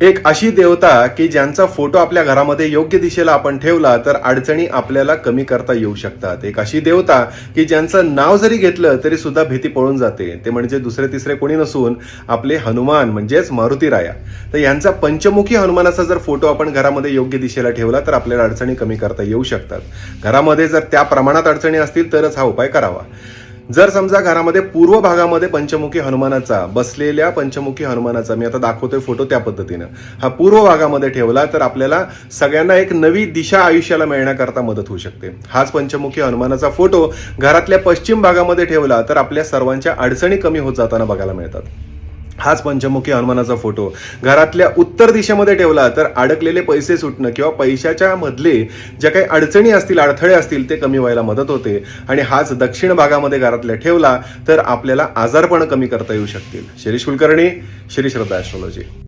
एक अशी देवता की ज्यांचा फोटो आपल्या घरामध्ये योग्य दिशेला आपण ठेवला तर अडचणी आपल्याला कमी करता येऊ शकतात. एक अशी देवता की ज्यांचं नाव जरी घेतलं तरी सुद्धा भीती पळून जाते. ते म्हणजे दुसरे तिसरे कोणी नसून आपले हनुमान म्हणजेच मारुती राया. तर यांचा पंचमुखी हनुमानाचा जर फोटो आपण घरामध्ये योग्य दिशेला ठेवला तर आपल्याला अडचणी कमी करता येऊ शकतात. घरामध्ये जर त्या प्रमाणात अडचणी असतील तरच हा उपाय करावा. जर समजा घरामध्ये पूर्व भागामध्ये पंचमुखी हनुमानाचा बसलेल्या पंचमुखी हनुमानाचा मी आता दाखवतोय फोटो त्या पद्धतीनं हा पूर्व भागामध्ये ठेवला तर आपल्याला सगळ्यांना एक नवी दिशा आयुष्याला मिळण्याकरता मदत होऊ शकते. हाच पंचमुखी हनुमानाचा फोटो घरातल्या पश्चिम भागामध्ये ठेवला तर आपल्या सर्वांच्या अडचणी कमी होत जाताना बघायला मिळतात. हाच पंचमुखी हनुमानाचा फोटो घरातल्या उत्तर दिशेमध्ये ठेवला तर अडकलेले पैसे सुटणं किंवा पैशाच्या मधले ज्या काही अडचणी असतील, अडथळे असतील ते कमी व्हायला मदत होते. आणि हाच दक्षिण भागामध्ये घरातल्या ठेवला तर आपल्याला आजारपण कमी करता येऊ शकतील. शिरीष कुलकर्णी, श्री श्रद्धा ॲस्ट्रॉलॉजी.